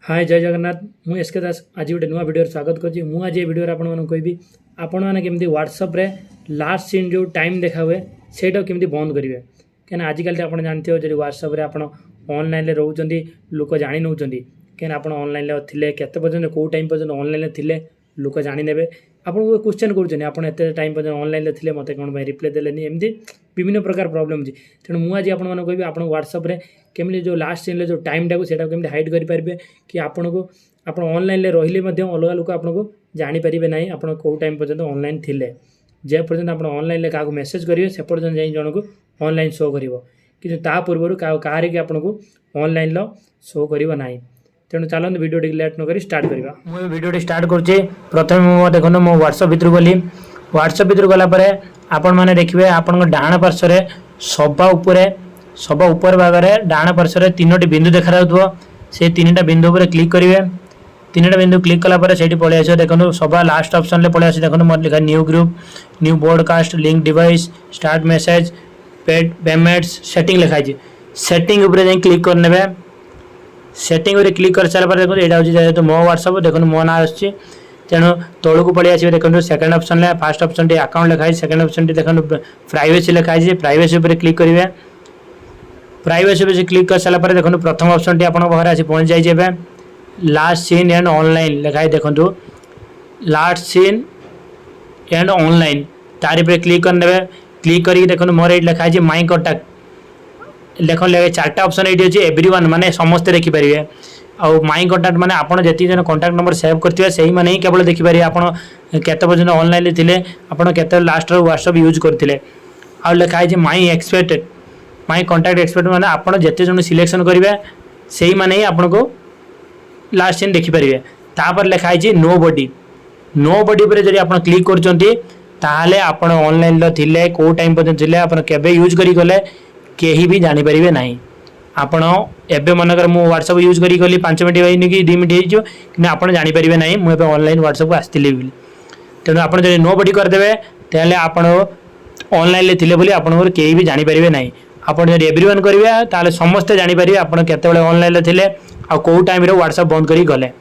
हाय जय जगन्नाथ मु एस के दास आज गोटे नुआ वीडियो स्वागत करुँची मु आज ये वीडियो आपको कहबी आपण मैंने केमती व्हाट्सएप रे लास्ट सीन जो टाइम देखा हुए सेटा केमती बंद करेंगे कहीं आजिकल आप जानते हो जो व्हाट्सएप रे आप ऑनलाइन रोचे लोक जाणी नौ कहीं आप ऑनलाइन थे केते पर्यंत कौ टाइम पर्यंत ऑनलाइन थे लोक जाणीने आपको क्वेश्चन करें टाइम पर्यंत ऑनलाइन थे मत कौन रिप्लाई देलेनी एमती विभिन्न प्रकार प्रॉब्लम अच्छी तेणु मुझे आपको कहबी आप व्हाट्सएप रे केमती जो लास्ट सीन जो टाइम टाक से केमती हाइड करेंगे कि आपन को आप ऑनलाइन रहिले अलग लोक आपको जानीपारे ना आप कौ टाइम पर्यंत ऑनलाइन थे जे पर्यंत आप ऑनलाइन क्या मेसेज करेंगे से पर्यंत जाई जन को ऑनलाइन शो कर कि पूर्व कहार की आपको ऑनलाइन शो करना तेणु चलते वीडियो लेट नक स्टार्ट करवा मुझे वीडियो स्टार्ट करुँचे प्रथम देखो मो व्हाट्सएप भितर गली व्हाट्सएप भितर गलापर आपण मैंने देखिए आपण डाण पार्श्व सभा उपर भाग में डाण पार्श्व तीनोटी बिंदु देखा से तीनटा बिंदु पर क्लिक करेंगे तीनटा बिंदु क्लिक कलापर से पलि आस देखो सभा लास्ट ऑप्शन पलि आस देखो मोर लिखा new group new broadcast link device start message payments setting लिखाई सेटिंग उपर जाई क्लिक करने सेटिंग उपर क्लिक कर सारा देखो यहाँ हूँ मो व्हाट्सएप देखो मो ना आसुच्छी तेणु तौक पलि आस देखो second option fast option T account लिखाई सेकेंड ऑप्शन टी देखो प्राइवेसी लिखाई प्राइवेसी उपर क्लिक करेंगे प्राइवेसी पे क्लिक कर सारा देखो प्रथम ऑप्शन टी आपको पाखे आसी पहुँच जाइए लास्ट सीन एंड ऑनलाइन लिखाई देखो लास्ट सीन एंड ऑनलाइन तारी पे क्लिक करने क्लिक करके देखो मोर ये लिखाई माई कंटाक्ट देख चार्टा ऑप्शन ये अच्छी एवरीवन माने समस्ते देखिपारे आउ माई कंटाक्ट माने आपड़ जी जन कंटाक्ट नंबर सेव करते से ही माने ही केवल देखिपारे आपड़ केते पर्यंत ऑनलाइन थे आपड़ केते लास्ट व्हाट्सएप यूज करते आउ लिखाई माई एक्सपेक्टेड माई कंटाक्ट एक्सपेक्ट माने आपड़ जिते जन सिलेक्शन करेंगे से ही माने ही आपन को लास्ट सीन देखिपारे तापर लिखाई नो बडी पर जब आप क्लिक कर आप ऑनलाइन थे कौ टाइम पर्यंत थे आप यूज करी गले केही भी जानीपारे ना आपण एवं मनकर मुझे व्हाट्सएप यूज करी गली 5 मिनट होनी कि 2 मिनट हो आप जानीपारे ना मुझे ऑनलाइन व्हाट्सएप को आसती तेणु आप नो बडी करदे तेल आप ऑनलाइन थे आप कहीं भी जानीपारे ना आप एवरीवन करेंगे ताले समस्ते जानीपारे आप केतबेले ऑनलाइन थे आ कौ टाइम व्हाट्सएप बंद करी गले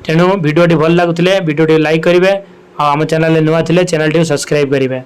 तेणु वीडियोटी भल लगुले वीडियोटी लाइक करेंगे आम चैनल नुआ थे चैनल टी सब्सक्राइब करेंगे।